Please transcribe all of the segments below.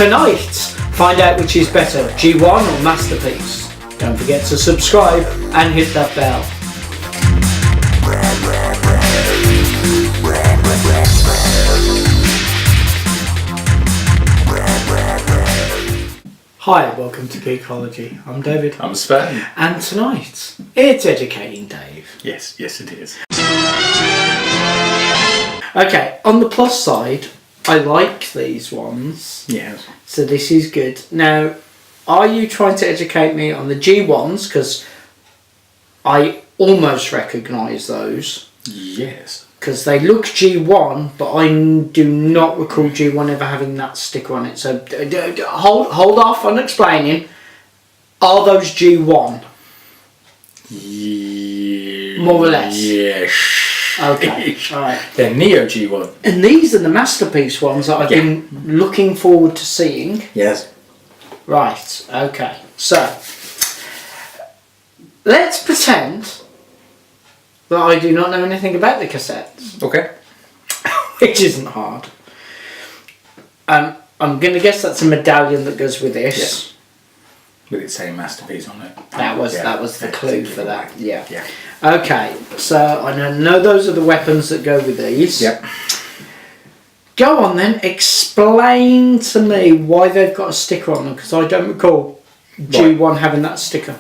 tonight, find out which is better, G1 or Masterpiece. Don't forget to subscribe and hit that bell. Hi, welcome to Geekology. I'm David. I'm Sven. And tonight, it's Educating Dave. Yes, it is. Okay, on the plus side, I like these ones. Yes. So this is good. Now, are you trying to educate me on the G1s? Because I almost recognise those. Yes. Because they look G1, but I do not recall G1 ever having that sticker on it. So hold off on explaining. Are those G1? Yeah. More or less? Yes. Okay, alright. They're Neo G1. And these are the Masterpiece ones that I've been looking forward to seeing. Yes. Right, okay. So, let's pretend that I do not know anything about the cassettes. Okay. Which isn't hard. I'm going to guess that's a medallion that goes with this. Yes. With it saying Masterpiece on it. That was the clue for that. Yeah. Yeah. Okay, so I know those are the weapons that go with these. Yep. Go on then, explain to me why they've got a sticker on them, because I don't recall G1 having that sticker.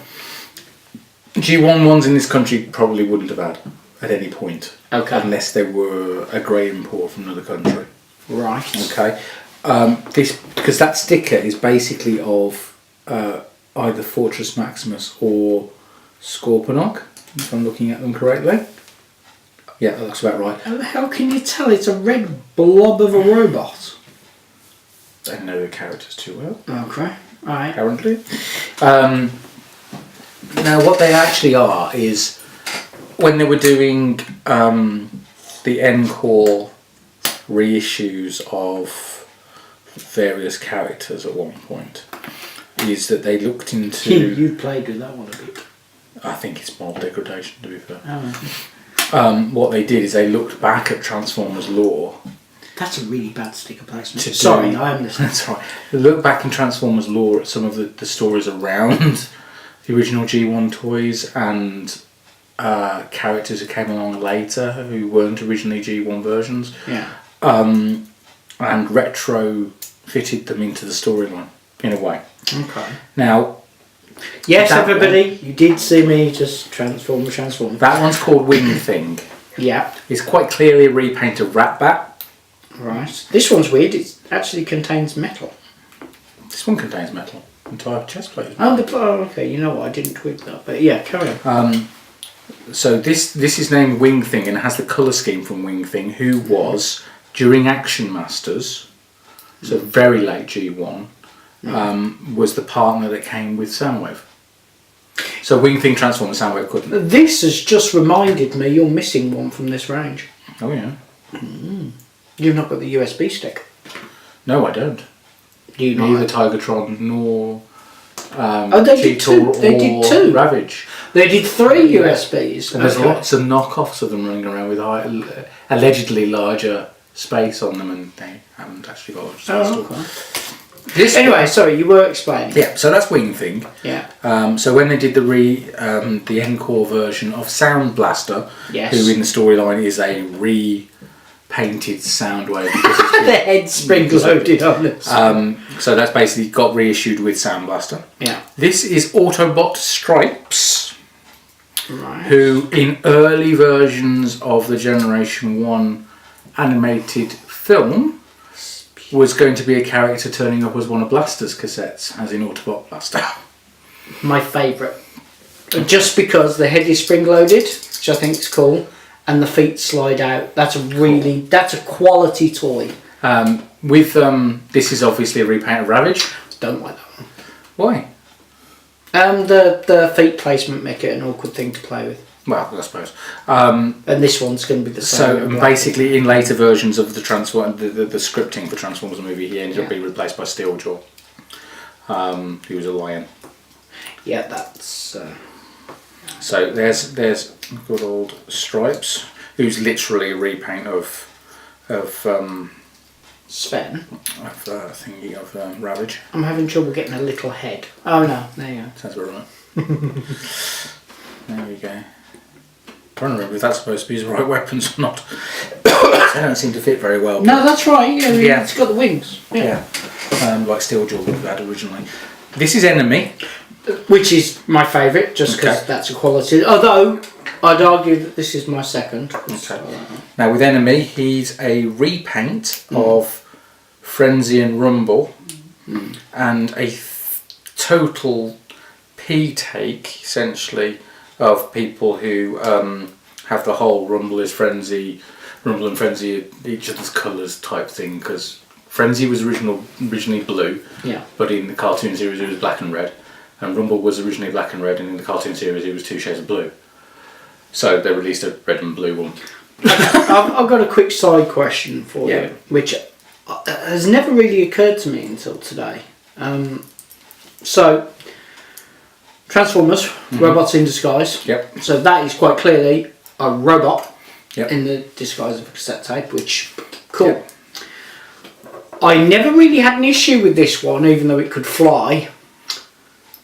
G1 ones in this country probably wouldn't have had at any point. Okay. Unless they were a grey import from another country. Right. Okay. Because that sticker is basically of either Fortress Maximus or Scorponok, if I'm looking at them correctly. Yeah, that looks about right. How can you tell it's a red blob of a robot? I know the characters too well. Okay, alright. Apparently. Now, what they actually are is when they were doing the Encore reissues of various characters at one point, is that they looked into. You played with that one a bit. I think it's moral degradation, to be fair. Oh. What they did is they looked back at Transformers lore. That's a really bad sticker placement. Sorry, I am listening. That's right. They looked back in Transformers lore at some of the stories around the original G1 toys and characters who came along later who weren't originally G1 versions. Yeah. And retrofitted them into the storyline in a way. Okay. Now, yes, everybody, you did see me just transform. that one's called Wing Thing. Yeah. It's quite clearly a repaint of Ratbat. Right. This one's weird. It actually contains metal. This one contains metal. Entire chest plate. Oh, okay. You know what? I didn't twig that, but yeah, carry on. So this is named Wing Thing and has the colour scheme from Wing Thing, who was during Action Masters, so very late G1, was the partner that came with Soundwave. So Wing Thing transformed, Soundwave couldn't. This has just reminded me you're missing one from this range. Oh yeah. You've not got the USB stick. No, I don't. You Neither Tigertron nor they did two. They did two. Ravage. They did 3 USBs. And there's lots of knockoffs of them running around with allegedly larger space on them, and they haven't actually got large space. Anyway, sorry, you were explaining. Yeah, so that's Wing Thing. Yeah. So when they did the Encore version of Sound Blaster, yes, who in the storyline is a repainted Soundwave, the head spring loaded on this. so that's basically got reissued with Sound Blaster. Yeah. This is Autobot Stripes, right, who in early versions of the Generation 1 animated film was going to be a character turning up as one of Blaster's cassettes, as in Autobot Blaster. My favourite. Just because the head is spring loaded, which I think is cool, and the feet slide out. That's a quality toy. This is obviously a repaint of Ravage. Don't like that one. Why? The feet placement make it an awkward thing to play with. Well, I suppose. And this one's going to be the same. So basically, in later versions of the the scripting for Transformers movie, he ended up being replaced by Steeljaw, who was a lion. Yeah, that's. So there's good old Stripes, who's literally a repaint of Sven. Of thingy of Ravage. I'm having trouble getting a little head. Oh no, there you go. Sounds about right. There we go. I'm trying to remember if that's supposed to be his right weapons or not. They don't seem to fit very well. No, that's right. Yeah, Yeah. it's got the wings. Yeah. Like Steeljaw would have had originally. This is Enemy. Which is my favourite, just because Okay. that's a quality. Although I'd argue that this is my second. Okay. Now with Enemy, he's a repaint of Frenzy and Rumble, and a total P-take, essentially, of people who have the whole Rumble and Frenzy each other's colours type thing, because Frenzy was originally blue, Yeah. but in the cartoon series it was black and red, and Rumble was originally black and red, and in the cartoon series it was 2 shades of blue. So they released a red and blue one. I've got a quick side question for Yeah. you, which has never really occurred to me until today. So, Transformers, robots in disguise. Yep. So that is quite clearly a robot Yep. in the disguise of a cassette tape, which, cool. Yep. I never really had an issue with this one, even though it could fly,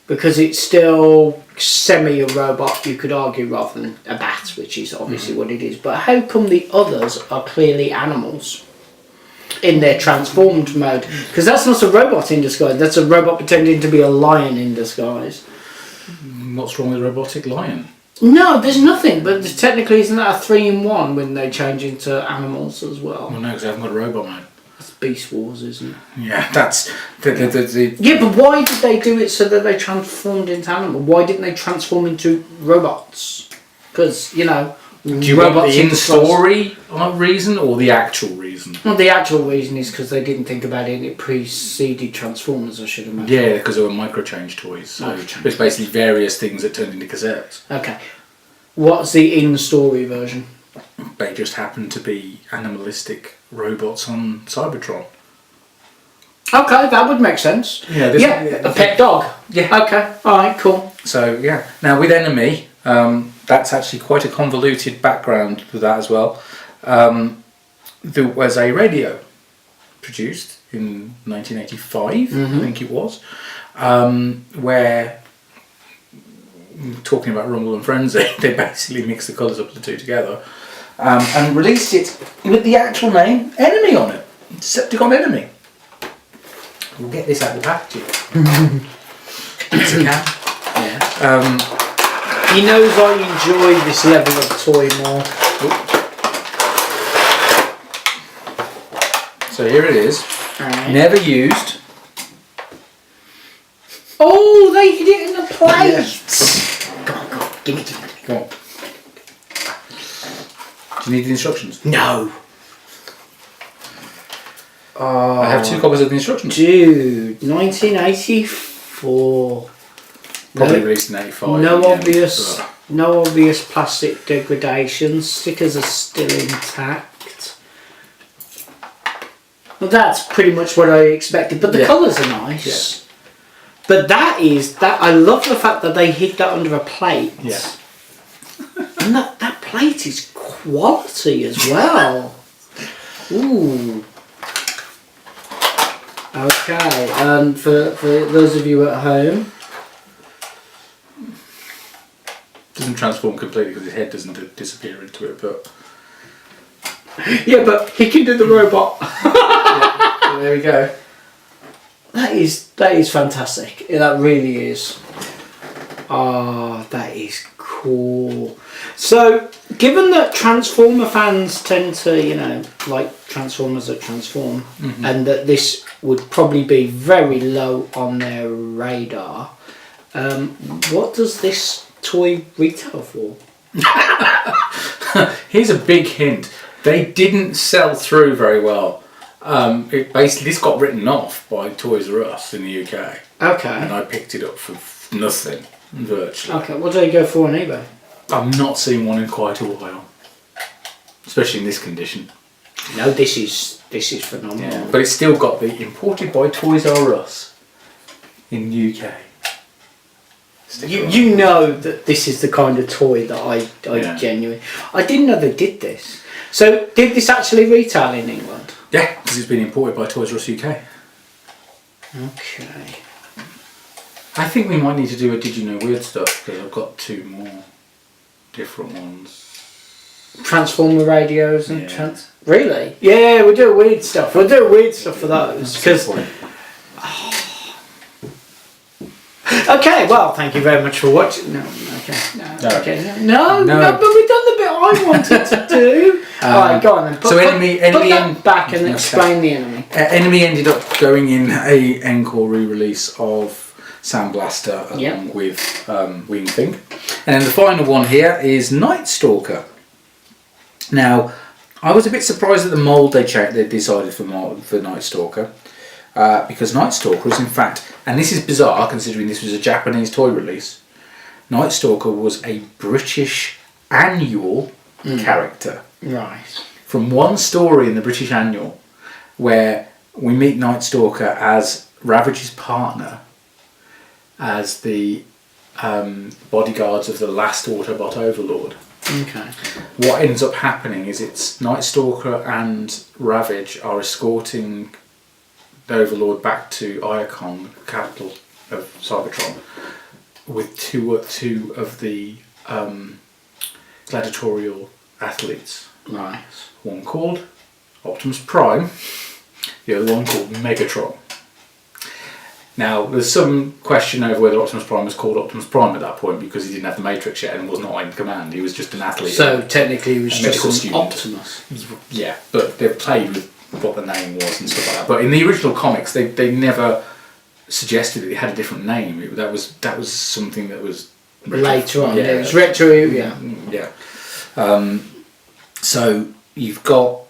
because it's still semi a robot, you could argue, rather than a bat, which is obviously what it is. But how come the others are clearly animals in their transformed mode? Because that's not a robot in disguise, that's a robot pretending to be a lion in disguise. What's wrong with Robotic Lion? No, there's nothing, but technically isn't that a 3-in-1 when they change into animals as well? Well, no, because I haven't got a robot mode. That's Beast Wars, isn't it? Yeah, that's the Yeah, but why did they do it so that they transformed into animals? Why didn't they transform into robots? Because, you know, Do you want the in-story reason or the actual reason? Well, the actual reason is because they didn't think about it and it preceded Transformers, I should imagine. Yeah, because they were micro-change toys. So it's basically various things that turned into cassettes. Okay. What's the in-story version? They just happened to be animalistic robots on Cybertron. Okay, that would make sense. Yeah, a pet dog. Yeah. Okay, alright, cool. So, yeah. Now, with Enemy, that's actually quite a convoluted background to that as well. There was a radio produced in 1985, I think it was, where, talking about Rumble and Frenzy, they basically mixed the colours up of the two together and released it with the actual name Enemy on it. Decepticon Enemy. We'll get this out of the packaging. It's a can. Yeah. He knows I enjoy this level of toy more. So here it is. Right. Never used. Oh, they hid it in the plate! Yes. Go on, give me. Go on. Do you need the instructions? No. Oh, I have 2 copies of the instructions. Dude, 1984. Probably released in 85. No obvious plastic degradation. Stickers are still intact. Well, that's pretty much what I expected. But the colours are nice. Yeah. But that. I love the fact that they hid that under a plate. Yeah. And that plate is quality as well. Ooh. Okay, and for those of you at home, Doesn't transform completely because his head doesn't disappear into it, but yeah, but he can do the robot. yeah, there we go. That is fantastic. Yeah, that really is. Ah, that is cool. So, given that Transformer fans tend to, like Transformers that transform, and that this would probably be very low on their radar, what does this toy retail for? Here's a big hint. They didn't sell through very well. This got written off by Toys R Us in the UK. Okay. And I picked it up for nothing, virtually. Okay, what do they go for on eBay? I've not seen one in quite a while. Especially in this condition. No, this is phenomenal. Yeah, but it's still got the imported by Toys R Us in UK. You know that this is the kind of toy that I genuinely... I didn't know they did this. So, did this actually retail in England? Yeah, because it's been imported by Toys R Us UK. Okay. I think we might need to do a Did You Know Weird Stuff, because I've got 2 more different ones. Transformer radios and Yeah. Really? Yeah, we'll do weird stuff. We'll do weird stuff for those. Because. Okay, well, thank you very much for watching. No, okay. No, but we've done the bit I wanted to do. Alright, go on then. Put that back and explain the enemy. Enemy ended up going in a encore re-release of Sound Blaster along with Wing Thing. And then the final one here is Night Stalker. Now, I was a bit surprised at the mould they decided for Night Stalker. Because Night Stalker is in fact, and this is bizarre considering this was a Japanese toy release, Night Stalker was a British annual character. Right. From one story in the British Annual where we meet Night Stalker as Ravage's partner, as the bodyguards of the last Autobot Overlord. Okay. What ends up happening is it's Night Stalker and Ravage are escorting the Overlord back to Iacon, the capital of Cybertron, with two of the gladiatorial athletes. Right. One called Optimus Prime, the other one called Megatron. Now, there's some question over whether Optimus Prime was called Optimus Prime at that point because he didn't have the Matrix yet and was not in command. He was just an athlete. So technically he was just an student. Optimus. Yeah, but they've played with what the name was and stuff like that. But in the original comics, they never suggested that he had a different name. That was something that was later on. Yeah, it was retro. Yeah. Yeah. So you've got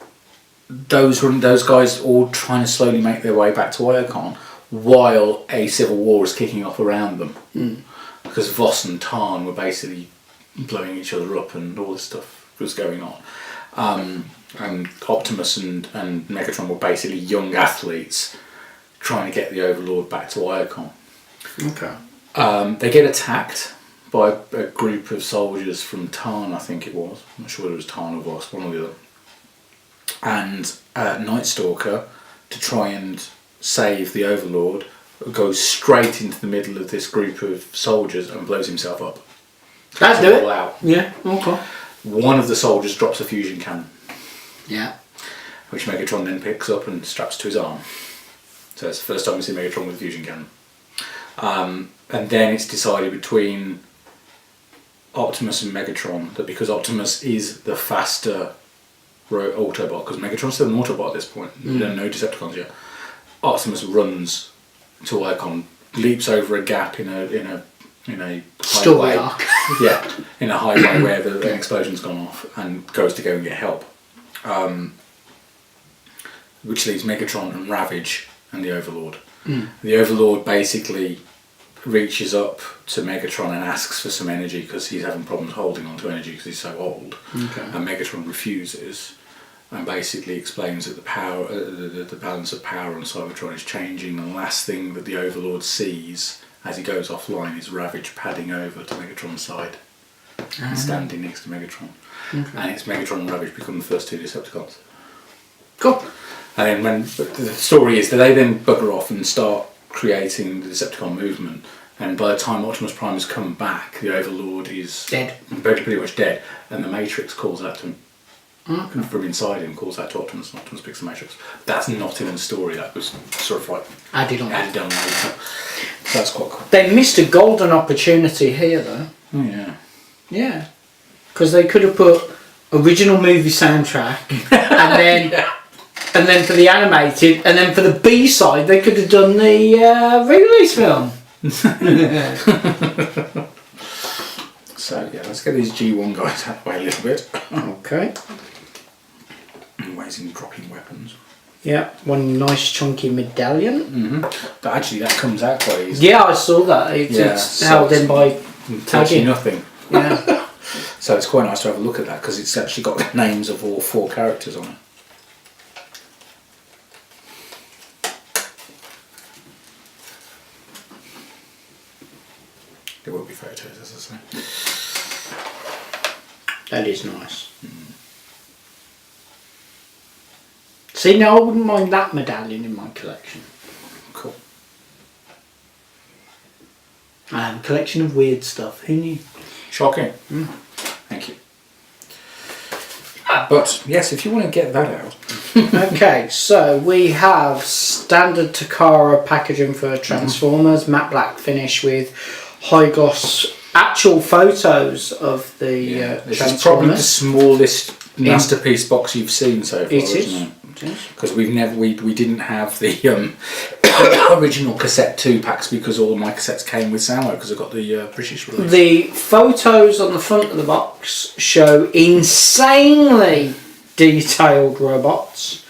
those guys all trying to slowly make their way back to Iacon while a civil war is kicking off around them. Because Voss and Tarn were basically blowing each other up and all this stuff was going on. And Optimus and Megatron were basically young athletes trying to get the Overlord back to Iacon. Okay. They get attacked by a group of soldiers from Tarn, I think it was. I'm not sure whether it was Tarn or Voss, one or the other. And Night Stalker, to try and save the Overlord, goes straight into the middle of this group of soldiers and blows himself up. That's it. All out. Yeah. Okay. One of the soldiers drops a fusion cannon. Yeah. Which Megatron then picks up and straps to his arm. So it's the first time we see Megatron with a fusion cannon. And then it's decided between Optimus and Megatron that because Optimus is the faster Autobot, because Megatron's still an Autobot at this point, we don't know Decepticons yet. Optimus runs to Iacon, leaps over a gap in a Story highway. arc. Yeah, in a highway where an explosion's gone off and goes to go and get help. Which leaves Megatron and Ravage and the Overlord. The Overlord basically reaches up to Megatron and asks for some energy because he's having problems holding on to energy because he's so old. Okay. And Megatron refuses and basically explains that the power, the balance of power on Cybertron is changing, and the last thing that the Overlord sees as he goes offline is Ravage padding over to Megatron's side and standing next to Megatron. Okay. And it's Megatron and Ravage become the first 2 Decepticons. Cool. And then the story is that they then bugger off and start creating the Decepticon movement, and by the time Optimus Prime has come back, the Overlord is Dead. pretty much dead, and the Matrix calls out to him. Okay. From inside him, calls out to Optimus, and Optimus picks the Matrix. That's not in the story, that was sort of like Added on later. That's quite cool. They missed a golden opportunity here, though. Oh yeah. Yeah. Because they could have put original movie soundtrack and then and then for the animated, and then for the B side they could have done the re-release film. So yeah, let's get these G1 guys out of the way a little bit. Okay. Ways in dropping weapons. Yeah, one nice chunky medallion. But actually that comes out quite easy. Yeah, I saw that. It's held in by Touching nothing. Yeah. So it's quite nice to have a look at that because it's actually got the names of all 4 characters on it. There will be photos, as I say. See, now I wouldn't mind that medallion in my collection. Cool. I have a collection of weird stuff. Who knew? Shocking. Thank you. But yes, if you want to get that out. Okay, so we have standard Takara packaging for Transformers, matte black finish with high gloss actual photos of the This Transformers. is probably the smallest masterpiece box you've seen so far, It is. isn't it? Because we didn't have the original cassette 2 packs because all of my cassettes came with Samo because I got the British release. The photos on the front of the box show insanely detailed robots,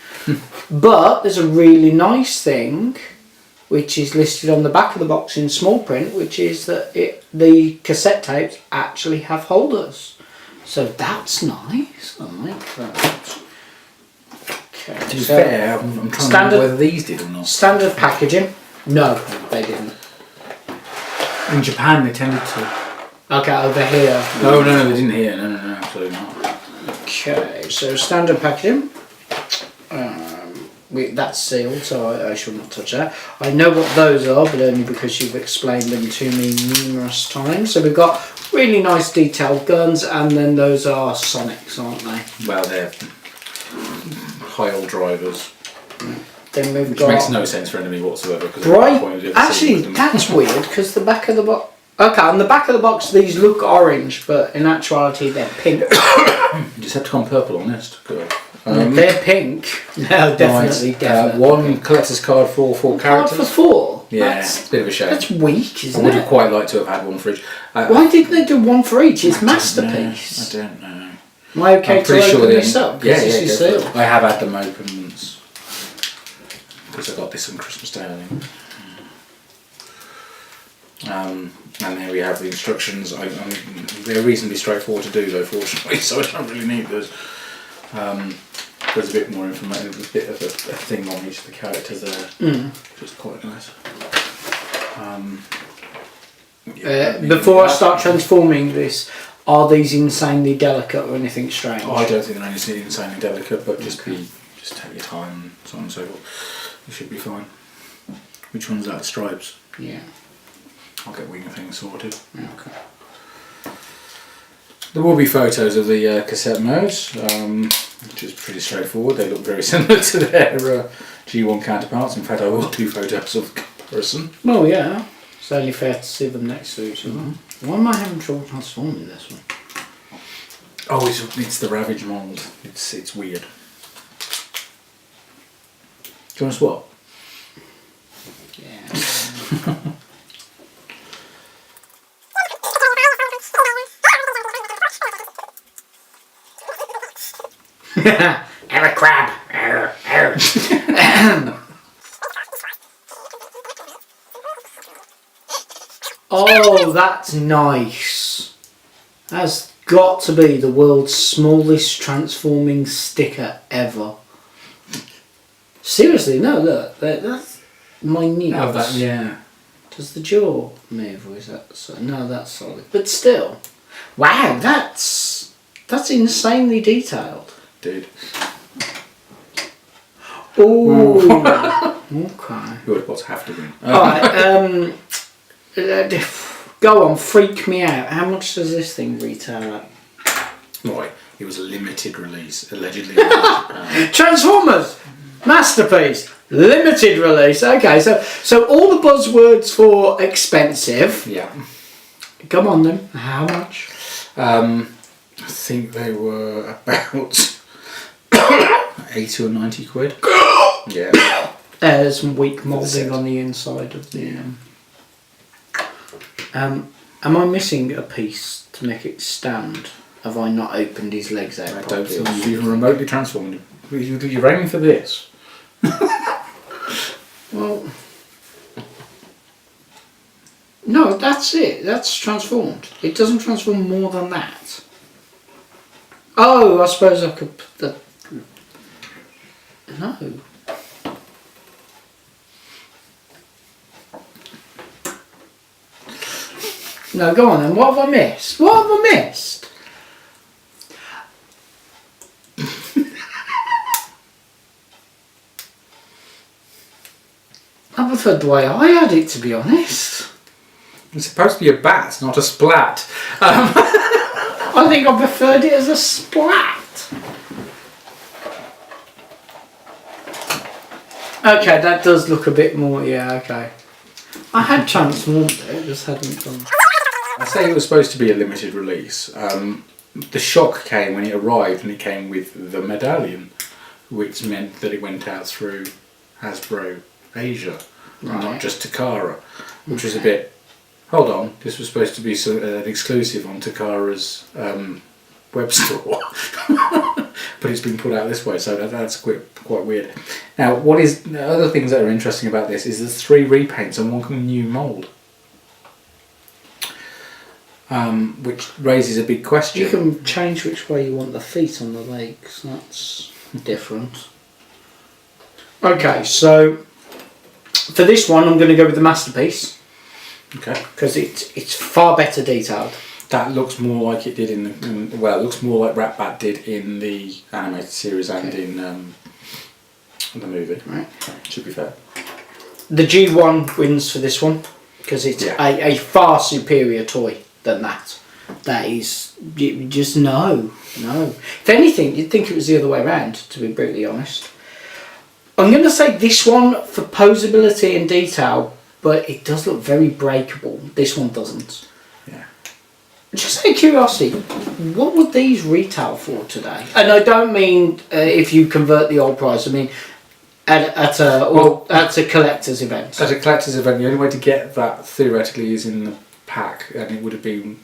but there's a really nice thing which is listed on the back of the box in small print, which is that the cassette tapes actually have holders. So that's nice. I like that. Okay. To be fair, I'm trying to remember whether these did or not. Standard packaging. No, they didn't. In Japan, they tended to. Okay, over here. No, they didn't here. No, absolutely not. Okay, so standard packaging. That's sealed, so I shall not touch that. I know what those are, but only because you've explained them to me numerous times. So we've got really nice detailed guns, and then those are Sonics, aren't they? Well, they're Heil drivers. Then we've Which got makes no sense for enemy whatsoever. Actually, that's weird because the back of the box. Okay, on the back of the box, these look orange, but in actuality, they're pink. Decepticon purple on this. Good. They're pink. No, definitely, right. definitely. One collector's card for 4 characters. Card for 4? Yeah, it's a bit of a shame. That's weak, isn't it? I would have quite liked to have had one for each. Why didn't they do one for each? It's masterpiece. I don't know. Am I okay to open this up? Yeah, this is sealed. I have had them open once. Because I got this on Christmas Day, I think. And there we have the instructions. They're reasonably straightforward to do though, fortunately, so I don't really need those. There's a bit more information, there's a bit of a thing on each of the characters there, which is quite nice. Before I start transforming this, are these insanely delicate or anything strange? Oh, I don't think they're anything insanely delicate, but just take your time and so on and so forth. You should be fine. Which one's that? Stripes? Yeah. I'll get wing things sorted. Okay. There will be photos of the cassette modes, which is pretty straightforward. They look very similar to their G1 counterparts. In fact, I will do photos of comparison. Well, yeah. It's only fair to see them next to each other. Why am I having trouble transforming this one? Oh, it's the Ravage mould. It's weird. Do you want to swap? Yeah. Have a crab. Oh, that's nice. That's got to be the world's smallest transforming sticker ever. Seriously, no, look, that's minute. Oh, that, yeah. Does the jaw move or is that so? No, that's solid. But still, wow, that's insanely detailed. Dude. Oh, okay. Your spots have to win. Alright, go on, freak me out. How much does this thing retail at? Right, it was a limited release, allegedly. Transformers! Masterpiece! Limited release. Okay, so all the buzzwords for expensive. Yeah. Come on then. How much? I think they were about 80 or 90 quid. Yeah. There's some weak moulding on the inside of the... am I missing a piece to make it stand? Have I not opened his legs out I don't properly? think you've even remotely transformed him. You're aiming for this. Well... No, that's it. That's transformed. It doesn't transform more than that. Oh, I suppose I could put the... No. No, go on then. What have I missed? What have I missed? I preferred the way I had it, to be honest. It's supposed to be a bat, not a splat. I think I preferred it as a splat. Okay, that does look a bit more, yeah, okay. I had transformed it, just hadn't done. I say it was supposed to be a limited release. The shock came when it arrived, and it came with the medallion, which meant that it went out through Hasbro Asia, not just Takara, which was a bit. Hold on, this was supposed to be an exclusive on Takara's web store, but it's been put out this way, so that's quite weird. Now, what is the other things that are interesting about this is there's 3 repaints and 1 new mould. Which raises a big question. You can change which way you want the feet on the legs. That's different. Okay, so for this one, I'm going to go with the Masterpiece. Okay. Because it's far better detailed. That looks more like it did it looks more like Rat-Bat did in the animated series and in the movie. Right. Should be fair. The G1 wins for this one because it's a far superior toy than that. That is, just no. If anything, you'd think it was the other way around, to be brutally honest. I'm going to say this one for posability and detail, but it does look very breakable. This one doesn't. Yeah. Just out of curiosity, what would these retail for today? And I don't mean if you convert the old price. I mean at a collector's event. At a collector's event, the only way to get that theoretically is in the pack, and it would have been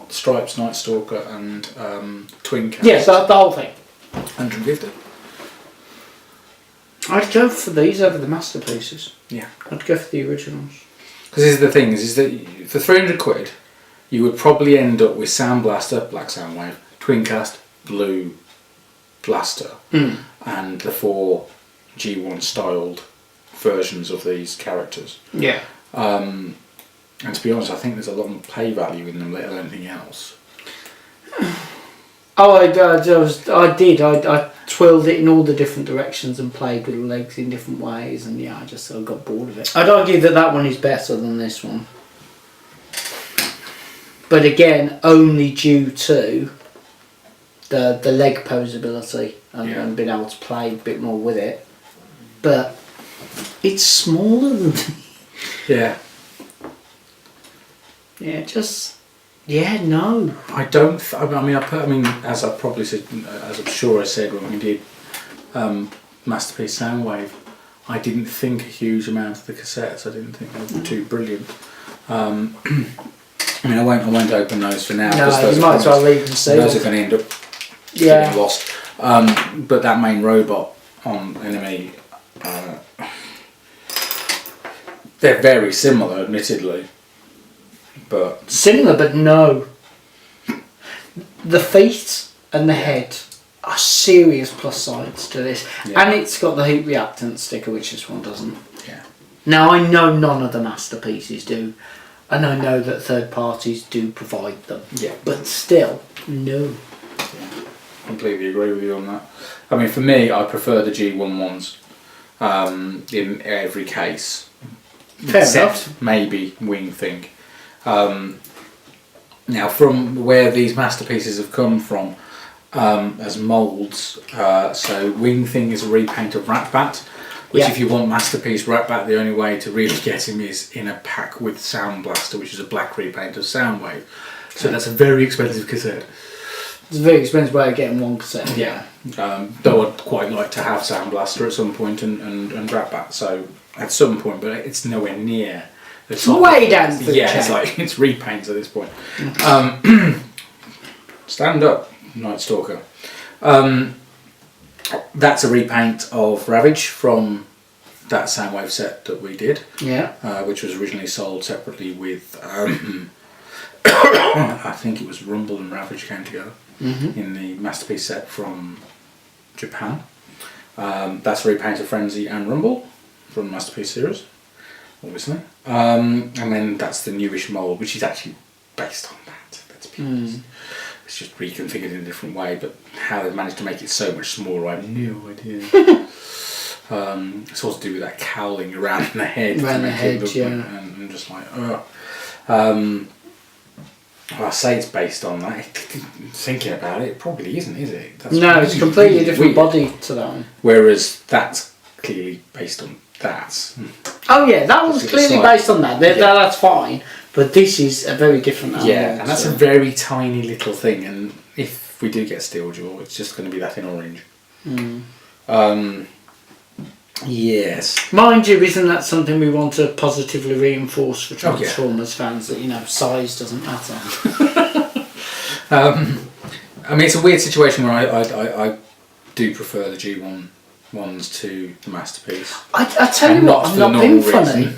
Stripes, Night Stalker, and Twin Cast. Yes, the whole thing. 150. I'd go for these over the Masterpieces. Yeah. I'd go for the originals. Because this is the thing, is that for 300 quid, you would probably end up with Sound Blaster, Black Soundwave, Twin Cast, Blue Blaster, and the 4 G1 styled versions of these characters. Yeah. And to be honest, I think there's a lot of play value in them, let alone anything else. Oh, I did. I twirled it in all the different directions and played with the legs in different ways, and I got bored of it. I'd argue that one is better than this one. But again, only due to the leg posability and being able to play a bit more with it. But it's smaller than... Yeah. No. I don't. I mean, as I probably said, as I'm sure I said when we did Masterpiece Soundwave, I didn't think a huge amount of the cassettes. I didn't think they were too brilliant. I mean, I won't open those for now. No, you might as well leave them sealed. Those are going to end up getting lost. But that main robot on Enemy, they're very similar, admittedly. But similar, but no. The feet and the head are serious plus sides to this, and it's got the heat reactant sticker, which this one doesn't. Yeah. Now I know none of the Masterpieces do, and I know that third parties do provide them. Yeah. But still, no. Yeah. Completely agree with you on that. I mean, for me, I prefer the G1 ones in every case. Fair except enough. Maybe Wing Thing. Now, from where these Masterpieces have come from as moulds, so Wing Thing is a repaint of Rat-Bat, which if you want Masterpiece Rat-Bat, the only way to really get him is in a pack with Sound Blaster, which is a black repaint of Soundwave. So that's a very expensive cassette. It's a very expensive way of getting one cassette. Yeah. Though I'd quite like to have Sound Blaster at some point and Rat-Bat, so at some point, but it's nowhere near. It's way down the it's repaints at this point. Stand up, Night Stalker. That's a repaint of Ravage from that Soundwave set that we did. Yeah. Which was originally sold separately with I think it was Rumble and Ravage came together in the Masterpiece set from Japan. That's a repaint of Frenzy and Rumble from the Masterpiece series, obviously. And then that's the newish mould, which is actually based on that. Let's be honest. It's just reconfigured in a different way, but how they've managed to make it so much smaller, I have no idea. It's all to do with that cowling around the head. Around the head, yeah. And I'm just like, I say it's based on that. Thinking about it, it probably isn't, is it? That's No, it's a completely really different weird. body to that one. Whereas that's clearly based on that. Oh yeah, that one's clearly based on that. That's fine. But this is a very different animal. Yeah, and that's a very tiny little thing. And if we do get Steeljaw, it's just going to be that in orange. Yes. Mind you, isn't that something we want to positively reinforce for Transformers fans, that, size doesn't matter? I mean, it's a weird situation where I do prefer the G1 ones to the Masterpiece. I tell you what, I'm not being funny.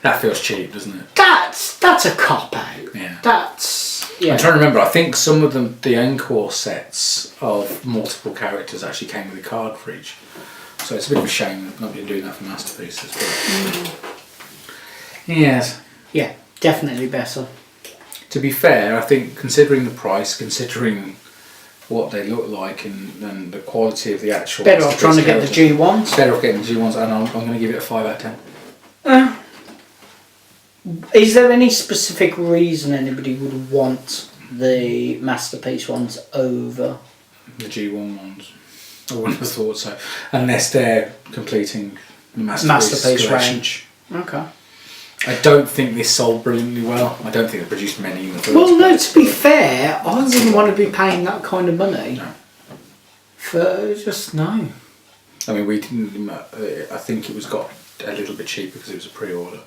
That feels cheap, doesn't it? That's a cop-out. Yeah. I'm trying to remember, I think some of the Encore sets of multiple characters actually came with a card for each. So it's a bit of a shame not being doing that for Masterpieces. But yes. Yeah, definitely better. To be fair, I think considering the price, considering what they look like and the quality of the actual... Better off trying to get the G1s. Better off getting the G1s, and I'm going to give it a 5 out of 10. Is there any specific reason anybody would want the Masterpiece ones over the G1 ones? I wouldn't have thought so, unless they're completing the Masterpiece range. Okay. I don't think this sold brilliantly well. I don't think they produced many in the first Well, no, place. to be fair, I wouldn't want to be paying that kind of money. No. For just no. I mean, we didn't. I think it was got a little bit cheaper because it was a pre-order.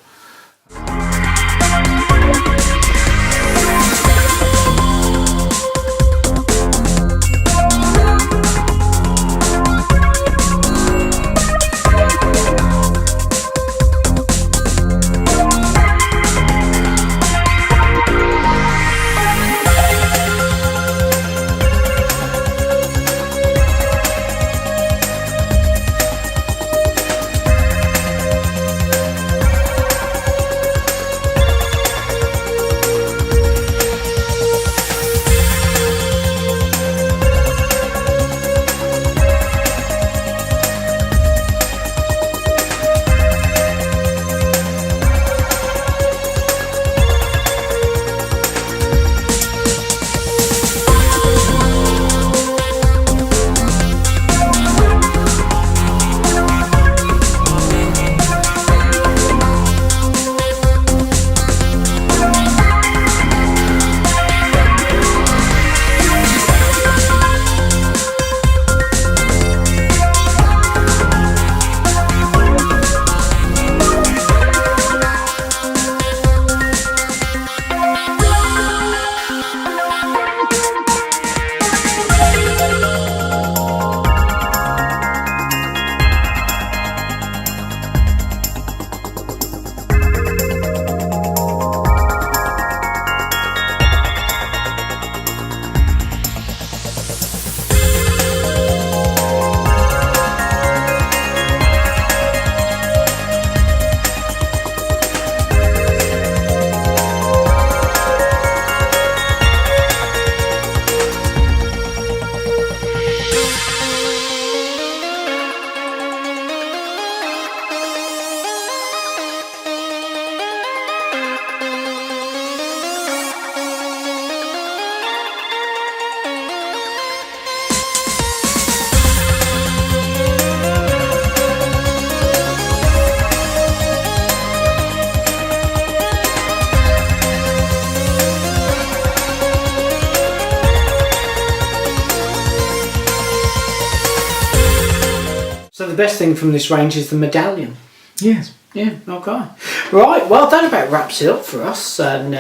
So the best thing from this range is the medallion. Yes. Yeah, okay. Right, well that about wraps it up for us. And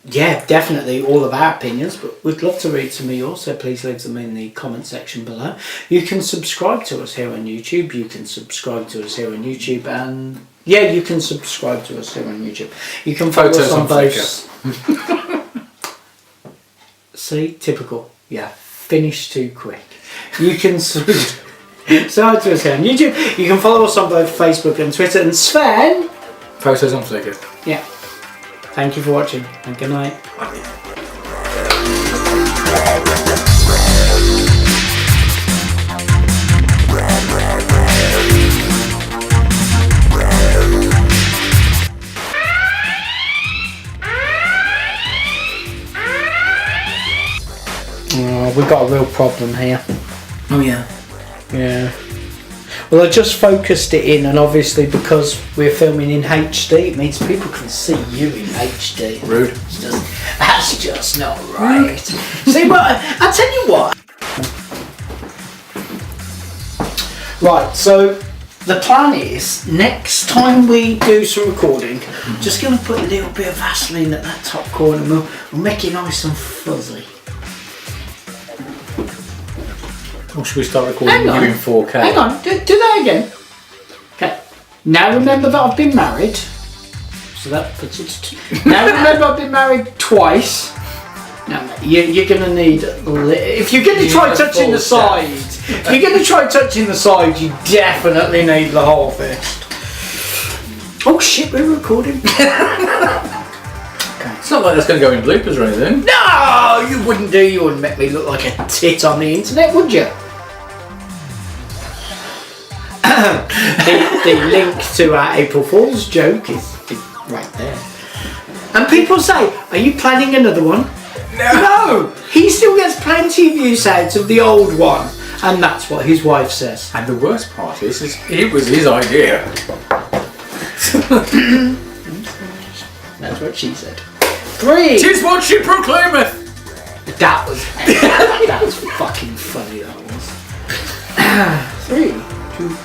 yeah, definitely all of our opinions, but we'd love to read some of yours, so please leave them in the comment section below. You can subscribe to us here on YouTube, you can subscribe to us here on YouTube, and yeah, you can subscribe to us here on YouTube. You can follow us on both. See, typical. Yeah, finish too quick. You can subscribe to us here on YouTube. You can follow us on both Facebook and Twitter. And Sven, Photos on Flickr. yeah. Thank you for watching, and good night. Bye. Oh, we've got a real problem here. Oh yeah. Yeah. Well, I just focused it in, and obviously because we're filming in HD, it means people can see you in HD. Rude. That's just not right. See, but I tell you what. Right, so the plan is, next time we do some recording, I'm just going to put a little bit of Vaseline at that top corner, and we'll make it nice and fuzzy. Or should we start recording you in 4K? Hang on, do that again. Okay. Now remember that I've been married. So that puts it to 2. Now remember I've been married twice. Now you're going to need if you're going to try touching the sides. If you're going to try touching the sides, you definitely need the whole fist. Oh shit, we're recording. It's not like that's going to go in bloopers or anything. No, you wouldn't do. You wouldn't make me look like a tit on the internet, would you? the link to our April Fool's joke is right there. And people say, are you planning another one? No! He still gets plenty of use out of the old one. And that's what his wife says. And the worst part is it was his idea. That's what she said. 3! 'Tis what she proclaimeth! That was fucking funny, that was. 3, 2.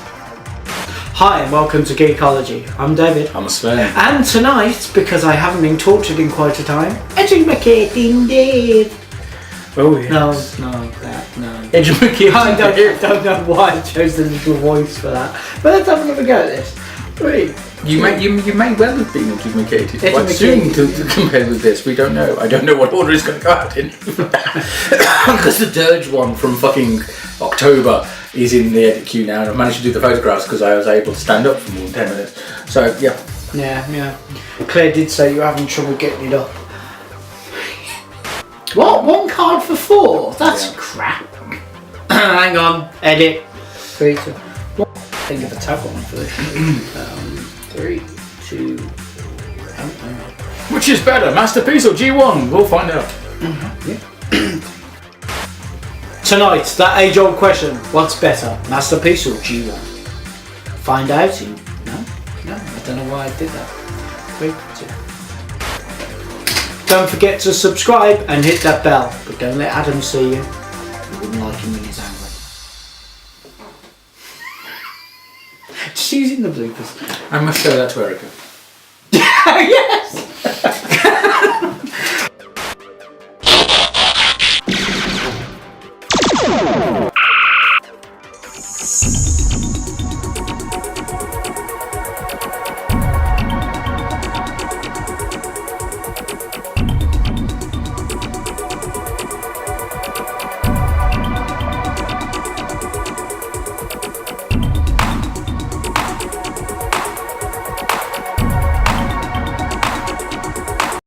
Hi and welcome to Geekology. I'm David. I'm Sven. And tonight, because I haven't been tortured in quite a time, educating Dave. Oh yeah. No. Educating I don't know why I chose the little voice for that. But let's have another go at this. 3. You may well have been educated quite soon to compare with this. We don't know. I don't know what order it's going to go out in. Because the Dirge one from fucking October is in the edit queue now, and I've managed to do the photographs because I was able to stand up for more than 10 minutes. So yeah. Yeah. Claire did say you're having trouble getting it up. What? 1 card for 4? That's crap. Hang on. Edit. 3, 2. Think of a tagline for this. 3, 2. Which is better, Masterpiece or G1? We'll find out. Yeah. Tonight, that age-old question: what's better, Masterpiece or G1? Find out in no, I don't know why I did that. 3, 2. Don't forget to subscribe and hit that bell, but don't let Adam see you. You wouldn't like him when he's angry. Just using the bloopers. I must show that to Erica. Yes!